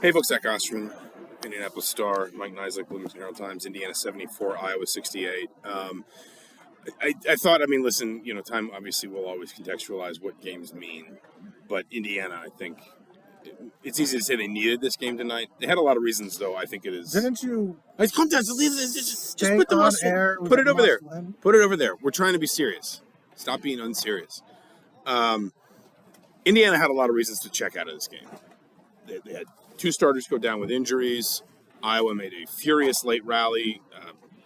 Hey folks, Zach Osterman, Indianapolis Star, Mike Niziolek, Bloomington Herald Times, Indiana 74, Iowa 68. I thought, listen, time obviously will always contextualize what games mean, but Indiana, I think, it's easy to say they needed this game tonight. They had a lot of reasons, though. I think it is. Didn't you Come down, just put the on muscle, air? put it over there. Win? Put it over there. We're trying to be serious. Stop being unserious. Indiana had a lot of reasons to check out of this game. They had two starters go down with injuries. Iowa made a furious late rally,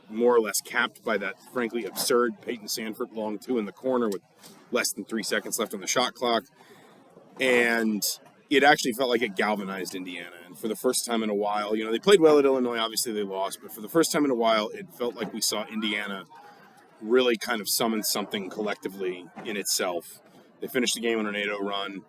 more or less capped by that frankly absurd Peyton Sandford long two in the corner with less than 3 seconds left on the shot clock. And it actually felt like it galvanized Indiana. And for the first time in a while, they played well at Illinois. Obviously, they lost. But for the first time in a while, it felt like we saw Indiana really kind of summon something collectively in itself. They finished the game on an 8-0 run.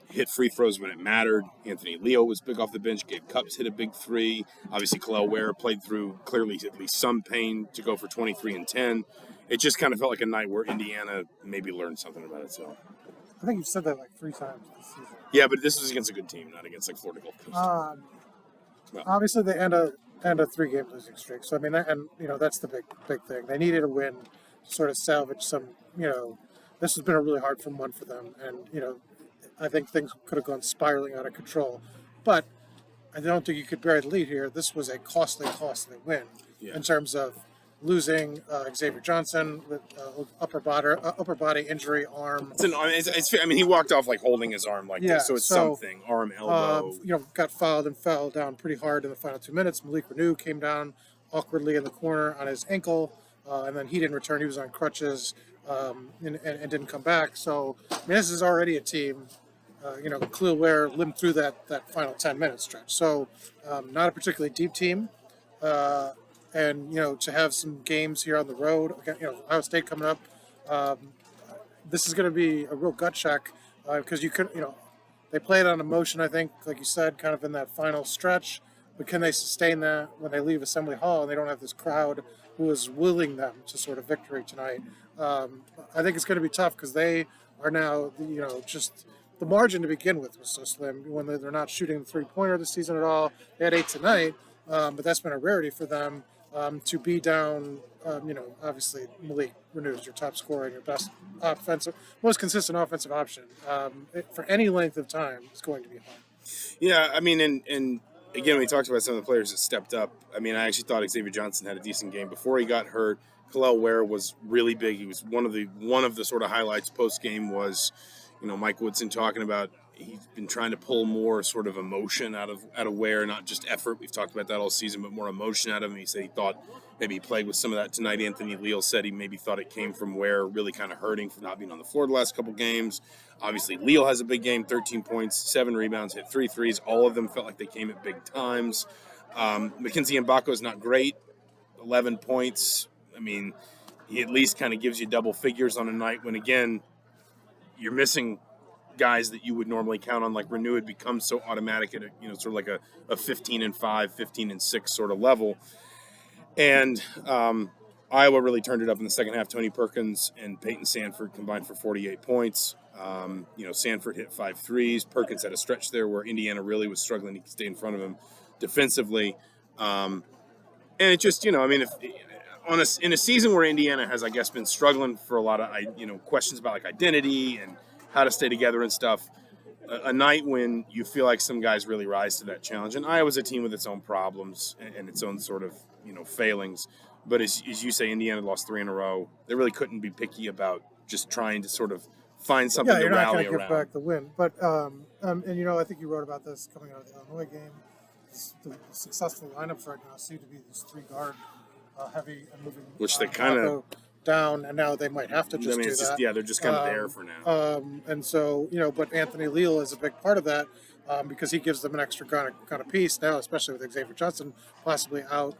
Hit free throws when it mattered. Anthony Leo was big off the bench. Gabe Cupps hit a big three. Obviously, Kel'el Ware played through clearly at least some pain to go for 23 and 10. It just kind of felt like a night where Indiana maybe learned something about itself. I think you've said that like 3 times this season. Yeah, but this was against a good team, not against like Florida Gulf Coast. Obviously, they end a 3-game losing streak. So that's the big thing. They needed a win to sort of salvage some. This has been a really hard month for them, and I think things could have gone spiraling out of control. But I don't think you could bury the lead here. This was a costly win in terms of losing Xavier Johnson with upper body injury, arm. He walked off like holding his arm like this, so it's something. Arm, elbow. Got fouled and fell down pretty hard in the final 2 minutes. Malik Renew came down awkwardly in the corner on his ankle, and then he didn't return. He was on crutches and didn't come back. So this is already a team. Kel'el Ware limped through that final 10-minute stretch. So not a particularly deep team. And to have some games here on the road, Ohio State coming up, this is going to be a real gut check because they played on emotion, I think, like you said, kind of in that final stretch. But can they sustain that when they leave Assembly Hall and they don't have this crowd who is willing them to sort of victory tonight? I think it's going to be tough because they are now, just the margin to begin with was so slim when they're not shooting the three-pointer this season at all. They had 8 tonight, but that's been a rarity for them. To be down, obviously Malik Renew is your top scorer and your best most consistent offensive option. For any length of time, it's going to be hard. Yeah, and again, we talked about some of the players that stepped up. I actually thought Xavier Johnson had a decent game before he got hurt. Kel'el Ware was really big. He was one of the sort of highlights post game was, Mike Woodson talking about he's been trying to pull more sort of emotion out of Ware, not just effort. We've talked about that all season, but more emotion out of him. He said he thought maybe he played with some of that tonight. Anthony Leal said he maybe thought it came from Ware really kind of hurting from not being on the floor the last couple games. Obviously, Leal has a big game, 13 points, 7 rebounds, hit 3 threes. All of them felt like they came at big times. Mackenzie Mbako is not great, 11 points. He at least kind of gives you double figures on a night when, again, you're missing guys that you would normally count on, like Renew had become so automatic at sort of like a 15-5, 15-6 sort of level. And Iowa really turned it up in the second half. Tony Perkins and Peyton Sandford combined for 48 points. Sandford hit 5 threes. Perkins had a stretch there where Indiana really was struggling to stay in front of him defensively. And it just, in a season where Indiana has, I guess, been struggling for a lot of, questions about like identity and how to stay together and stuff, a night when you feel like some guys really rise to that challenge. And Iowa's a team with its own problems and its own sort of, failings. But as you say, Indiana lost 3 in a row. They really couldn't be picky about just trying to sort of find something to rally around. Yeah, you're not going to give back the win. But, I think you wrote about this coming out of the Illinois game. The successful lineups right now seem to be these 3-guard heavy and moving. Which they kind of down, and now they might have to just do that. They're just kind of there for now. And so, but Anthony Leal is a big part of that because he gives them an extra kind of piece now, especially with Xavier Johnson possibly out.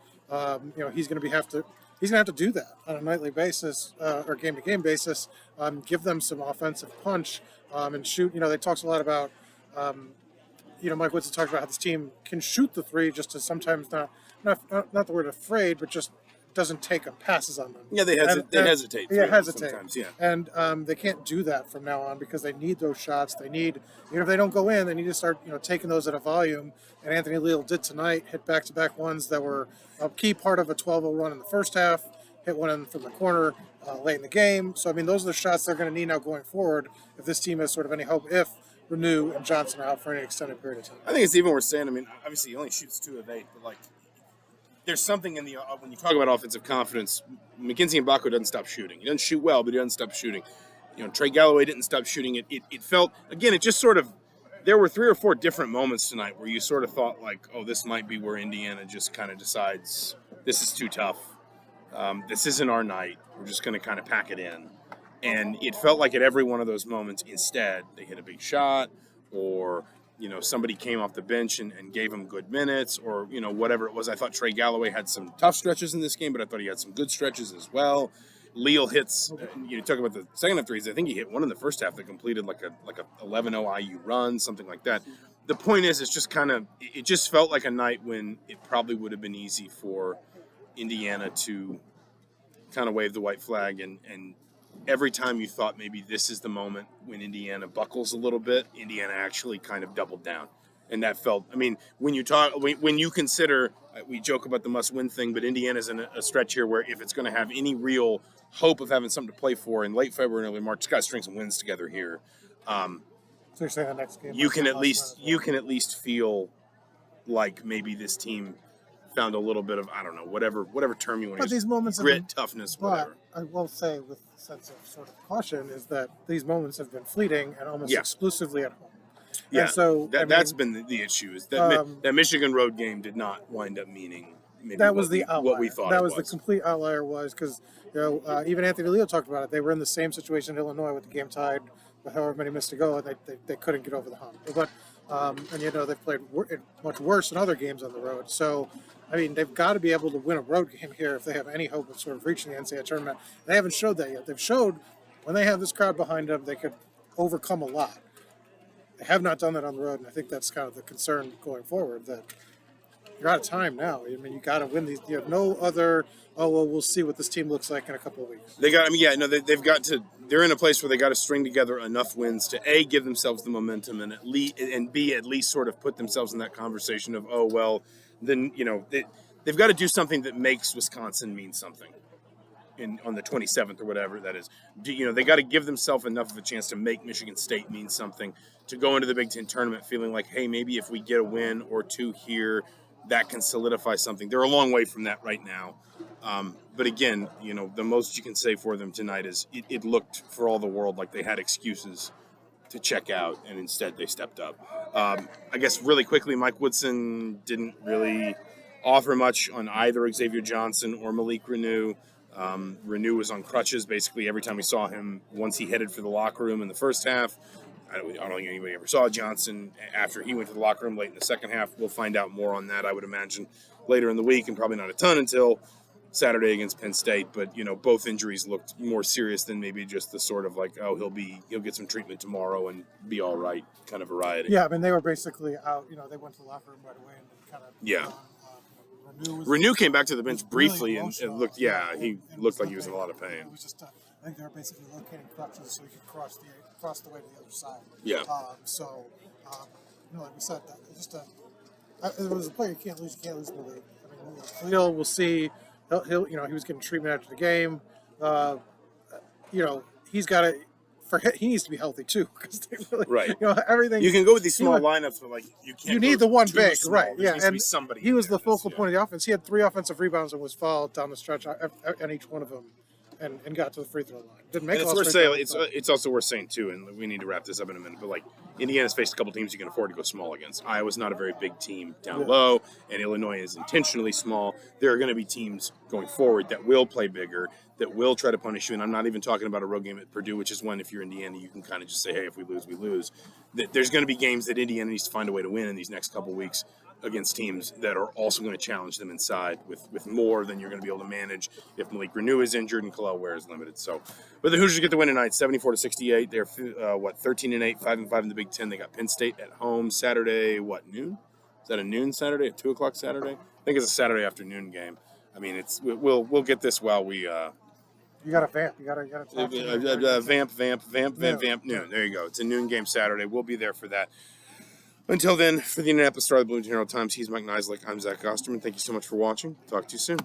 He's going to have to do that on a nightly basis or game-to-game basis. Give them some offensive punch and shoot. They talked a lot about. Mike Woodson talked about how this team can shoot the 3 just to sometimes not the word afraid, but just doesn't take passes on them. Yeah, they hesitate. Yeah, hesitate. Sometimes, yeah. And they can't do that from now on because they need those shots. They need, even if they don't go in, they need to start, taking those at a volume. And Anthony Leal did tonight, hit back-to-back ones that were a key part of a 12-0 run in the first half, hit one in from the corner late in the game. So, I mean, those are the shots they're going to need now going forward if this team has sort of any hope, if Renew and Johnson are out for any extended period of time. I think it's even worth saying, I mean, obviously he only shoots 2 of 8, but, like, there's something in the when you talk about offensive confidence, McKenzie Mbako doesn't stop shooting. He doesn't shoot well, but he doesn't stop shooting. Trey Galloway didn't stop shooting. It felt, again, it just sort of, there were 3 or 4 different moments tonight where you sort of thought, like, oh, this might be where Indiana just kind of decides this is too tough. This isn't our night. We're just going to kind of pack it in. And it felt like at every one of those moments, instead, they hit a big shot, or somebody came off the bench and gave him good minutes, or whatever it was. I thought Trey Galloway had some tough stretches in this game, but I thought he had some good stretches as well. Leal hits. You talk about the second half threes. I think he hit one in the first half that completed like a 11-0 IU run, something like that. The point is, it's just kind of, it just felt like a night when it probably would have been easy for Indiana to kind of wave the white flag, and every time you thought maybe this is the moment when Indiana buckles a little bit, Indiana actually kind of doubled down. And that felt, I mean, when you consider, we joke about the must-win thing, but Indiana's in a stretch here where if it's going to have any real hope of having something to play for in late February and early March, it's got to string some wins together here. So you're saying the next game? You can at least feel like maybe this team found a little bit of, I don't know, whatever term you want to use. But these moments grit, toughness, whatever. But I will say, with a sense of sort of caution, is that these moments have been fleeting and almost exclusively at home. Yeah, and so that's been the issue. Is that Michigan road game did not wind up meaning maybe that was the outlier. What we thought that was the complete outlier, was because even Anthony Leal talked about it. They were in the same situation in Illinois with the game tied with however many minutes to go, and they couldn't get over the hump. But and they've played much worse in other games on the road. So I mean, they've got to be able to win a road game here if they have any hope of sort of reaching the NCAA tournament. They haven't showed that yet. They've showed when they have this crowd behind them, they could overcome a lot. They have not done that on the road, and I think that's kind of the concern going forward, that you're out of time now. I mean, you got to win these. You have no other, we'll see what this team looks like in a couple of weeks. They've got to, they're in a place where they got to string together enough wins to A, give themselves the momentum, and B, at least sort of put themselves in that conversation of, then, they've got to do something that makes Wisconsin mean something on the 27th or whatever that is. They got to give themselves enough of a chance to make Michigan State mean something, to go into the Big Ten tournament feeling like, hey, maybe if we get a win or 2 here, that can solidify something. They're a long way from that right now. But again, the most you can say for them tonight is it looked for all the world like they had excuses to check out, and instead they stepped up. I guess really quickly, Mike Woodson didn't really offer much on either Xavier Johnson or Malik Renew. Renew was on crutches basically every time we saw him once he headed for the locker room in the first half. I don't think anybody ever saw Johnson after he went to the locker room late in the second half. We'll find out more on that, I would imagine, later in the week, and probably not a ton until Saturday against Penn State. But both injuries looked more serious than maybe just the sort of like, he'll get some treatment tomorrow and be all right kind of variety. Yeah, I mean, they were basically out. They went to the locker room right away and kind of Renew came back to the bench briefly really and looked. Yeah, he looked like he was in a lot of pain. It was just I think they were basically locating crutches so he could cross the way to the other side. Yeah. Like we said, it was a player you can't lose. You can't lose in the league. I mean, Khalil, we'll see. He'll he was getting treatment after the game. He's got to. He needs to be healthy too, because they really, right. Everything. You can go with these small lineups, but you can't. You need the one big, small. right? There Yeah, needs to and be somebody. he was the focal point of the offense. He had 3 offensive rebounds and was fouled down the stretch on each one of them, and got to the free throw line. Didn't make. And it's worth saying. It's also worth saying too, and we need to wrap this up in a minute. But Indiana's faced a couple teams you can afford to go small against. Iowa's not a very big team down low, and Illinois is intentionally small. There are going to be teams going forward that will play bigger, that will try to punish you. And I'm not even talking about a road game at Purdue, which is one, if you're Indiana, you can kind of just say, hey, if we lose, we lose. There's going to be games that Indiana needs to find a way to win in these next couple weeks against teams that are also going to challenge them inside with more than you're going to be able to manage if Malik Renew is injured and Kel'el Ware is limited. So, but the Hoosiers get the win tonight, 74-68. They're 13-8, 5-5 in the Big Ten. They got Penn State at home Saturday. Noon? Is that a noon Saturday? A 2:00 Saturday? I think it's a Saturday afternoon game. I mean, we'll get this while we You got to vamp. You got to talk to vamp noon. There you go. It's a noon game Saturday. We'll be there for that. Until then, for the Indianapolis Star, the Bloomington Herald Times, he's Mike Niziolek. I'm Zach Osterman. Thank you so much for watching. Talk to you soon.